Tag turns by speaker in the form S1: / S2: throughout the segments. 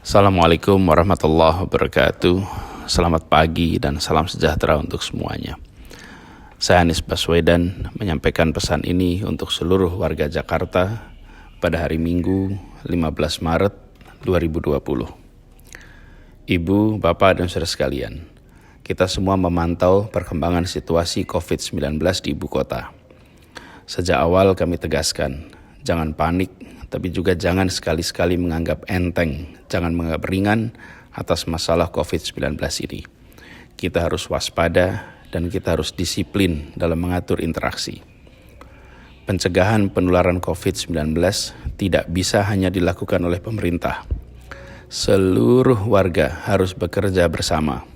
S1: Assalamualaikum warahmatullahi wabarakatuh. Selamat pagi dan salam sejahtera untuk semuanya. Saya Anies Baswedan menyampaikan pesan ini untuk seluruh warga Jakarta pada hari Minggu 15 Maret 2020. Ibu, Bapak, dan saudara sekalian, kita semua memantau perkembangan situasi COVID-19 di ibu kota. Sejak awal kami tegaskan, jangan panik, tapi juga jangan sekali-sekali menganggap enteng, jangan menganggap ringan atas masalah COVID-19 ini. Kita harus waspada dan kita harus disiplin dalam mengatur interaksi. Pencegahan penularan COVID-19 tidak bisa hanya dilakukan oleh pemerintah. Seluruh warga harus bekerja bersama.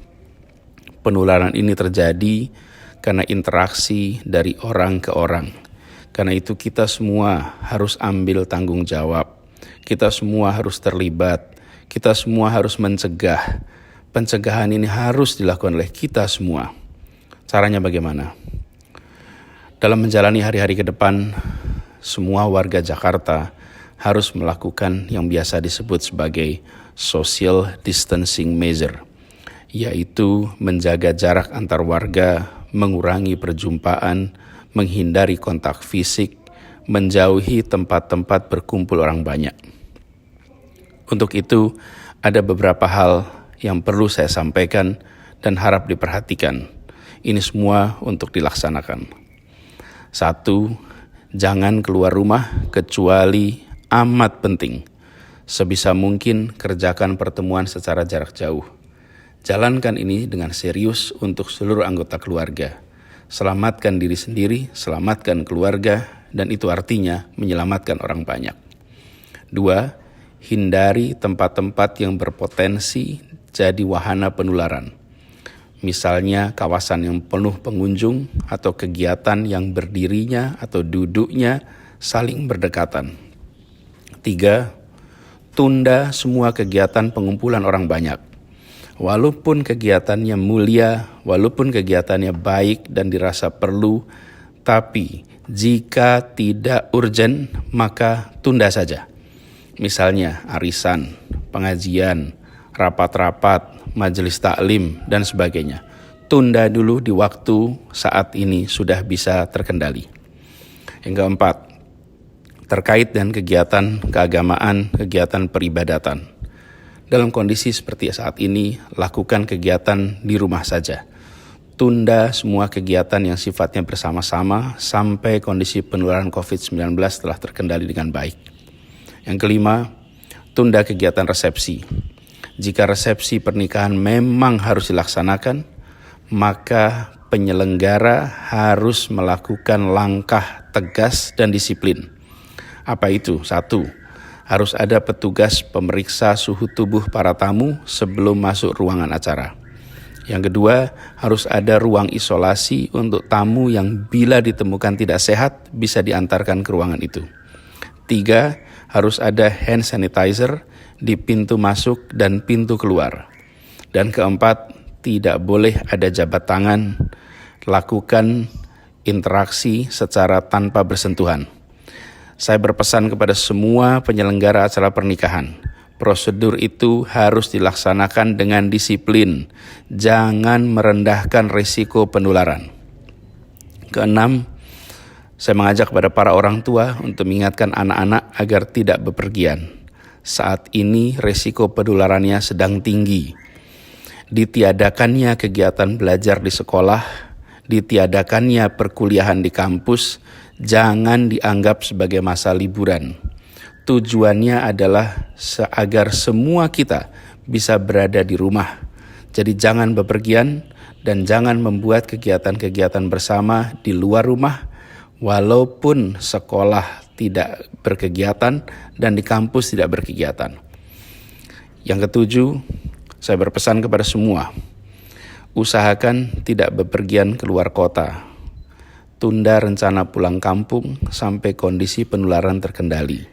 S1: Penularan ini terjadi karena interaksi dari orang ke orang. Karena itu kita semua harus ambil tanggung jawab. Kita semua harus terlibat. Kita semua harus mencegah. Pencegahan ini harus dilakukan oleh kita semua. Caranya bagaimana? Dalam menjalani hari-hari ke depan, semua warga Jakarta harus melakukan yang biasa disebut sebagai social distancing measure, yaitu menjaga jarak antar warga, mengurangi perjumpaan, menghindari kontak fisik, menjauhi tempat-tempat berkumpul orang banyak. Untuk itu, ada beberapa hal yang perlu saya sampaikan dan harap diperhatikan. Ini semua untuk dilaksanakan. 1. Jangan keluar rumah kecuali amat penting. Sebisa mungkin kerjakan pertemuan secara jarak jauh. Jalankan ini dengan serius untuk seluruh anggota keluarga. Selamatkan diri sendiri, selamatkan keluarga, dan itu artinya menyelamatkan orang banyak. 2. Hindari tempat-tempat yang berpotensi jadi wahana penularan. Misalnya kawasan yang penuh pengunjung atau kegiatan yang berdirinya atau duduknya saling berdekatan. 3. Tunda semua kegiatan pengumpulan orang banyak. Walaupun kegiatannya mulia, walaupun kegiatannya baik dan dirasa perlu, tapi jika tidak urgent, maka tunda saja. Misalnya arisan, pengajian, rapat-rapat, majelis taklim, dan sebagainya. Tunda dulu di waktu saat ini sudah bisa terkendali. Yang keempat, terkait dengan kegiatan keagamaan, kegiatan peribadatan. Dalam kondisi seperti saat ini, lakukan kegiatan di rumah saja. Tunda semua kegiatan yang sifatnya bersama-sama sampai kondisi penularan COVID-19 telah terkendali dengan baik. Yang kelima, tunda kegiatan resepsi. Jika resepsi pernikahan memang harus dilaksanakan, maka penyelenggara harus melakukan langkah tegas dan disiplin. Apa itu? 1. Harus ada petugas pemeriksa suhu tubuh para tamu sebelum masuk ruangan acara. Yang kedua, harus ada ruang isolasi untuk tamu yang bila ditemukan tidak sehat bisa diantarkan ke ruangan itu. 3, harus ada hand sanitizer di pintu masuk dan pintu keluar. Dan keempat, tidak boleh ada jabat tangan, lakukan interaksi secara tanpa bersentuhan. Saya berpesan kepada semua penyelenggara acara pernikahan, prosedur itu harus dilaksanakan dengan disiplin, jangan merendahkan risiko penularan. Keenam, saya mengajak kepada para orang tua untuk mengingatkan anak-anak agar tidak bepergian. Saat ini risiko penularannya sedang tinggi. Ditiadakannya kegiatan belajar di sekolah, ditiadakannya perkuliahan di kampus, jangan dianggap sebagai masa liburan. Tujuannya adalah agar semua kita bisa berada di rumah. Jadi jangan bepergian dan jangan membuat kegiatan-kegiatan bersama di luar rumah, walaupun sekolah tidak berkegiatan dan di kampus tidak berkegiatan. Yang ketujuh, saya berpesan kepada semua, usahakan tidak bepergian keluar kota. Tunda rencana pulang kampung sampai kondisi penularan terkendali.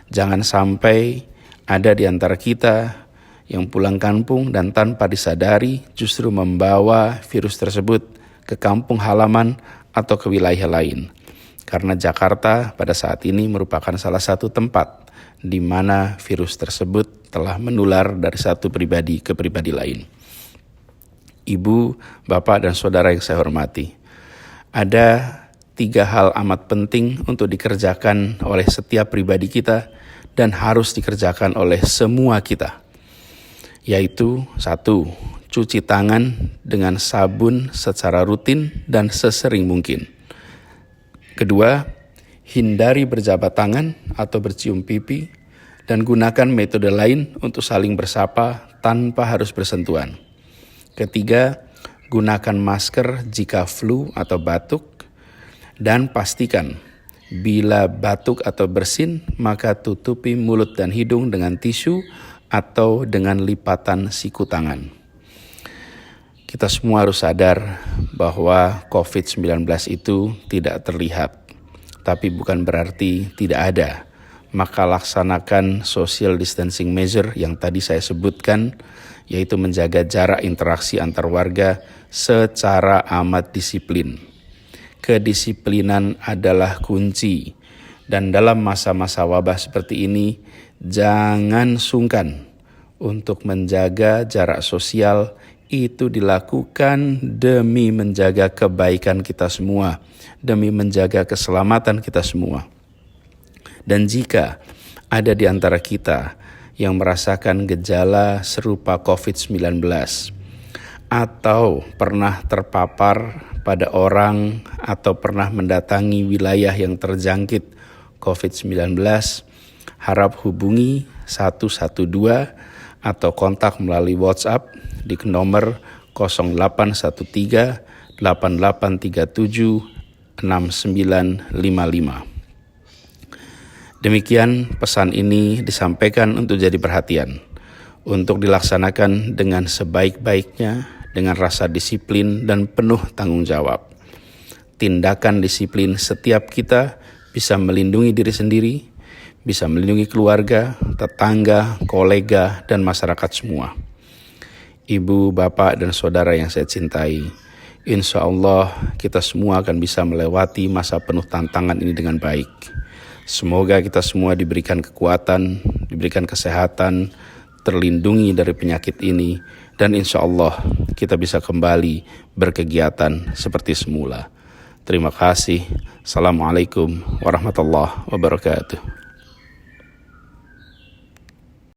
S1: Jangan sampai ada di antara kita yang pulang kampung dan tanpa disadari justru membawa virus tersebut ke kampung halaman atau ke wilayah lain. Karena Jakarta pada saat ini merupakan salah satu tempat di mana virus tersebut telah menular dari satu pribadi ke pribadi lain. Ibu, bapak, dan saudara yang saya hormati, ada 3 hal amat penting untuk dikerjakan oleh setiap pribadi kita dan harus dikerjakan oleh semua kita, yaitu 1. Cuci tangan dengan sabun secara rutin dan sesering mungkin. 2. Hindari berjabat tangan atau bercium pipi dan gunakan metode lain untuk saling bersapa tanpa harus bersentuhan. 3. Gunakan masker jika flu atau batuk dan pastikan bila batuk atau bersin maka tutupi mulut dan hidung dengan tisu atau dengan lipatan siku tangan. Kita semua harus sadar bahwa COVID-19 itu tidak terlihat, tapi bukan berarti tidak ada. Maka laksanakan social distancing measure yang tadi saya sebutkan, yaitu menjaga jarak interaksi antar warga secara amat disiplin. Kedisiplinan adalah kunci, dan dalam masa-masa wabah seperti ini, jangan sungkan untuk menjaga jarak sosial. Itu dilakukan demi menjaga kebaikan kita semua, demi menjaga keselamatan kita semua. Dan jika ada di antara kita yang merasakan gejala serupa COVID-19 atau pernah terpapar pada orang atau pernah mendatangi wilayah yang terjangkit COVID-19, harap hubungi 112 atau kontak melalui WhatsApp di nomor 0813 8837 6955. Demikian pesan ini disampaikan untuk jadi perhatian, untuk dilaksanakan dengan sebaik-baiknya, dengan rasa disiplin dan penuh tanggung jawab. Tindakan disiplin setiap kita bisa melindungi diri sendiri, bisa melindungi keluarga, tetangga, kolega, dan masyarakat semua. Ibu, bapak, dan saudara yang saya cintai, insya Allah kita semua akan bisa melewati masa penuh tantangan ini dengan baik. Semoga kita semua diberikan kekuatan, diberikan kesehatan, terlindungi dari penyakit ini, dan insya Allah kita bisa kembali berkegiatan seperti semula. Terima kasih. Assalamualaikum warahmatullahi wabarakatuh.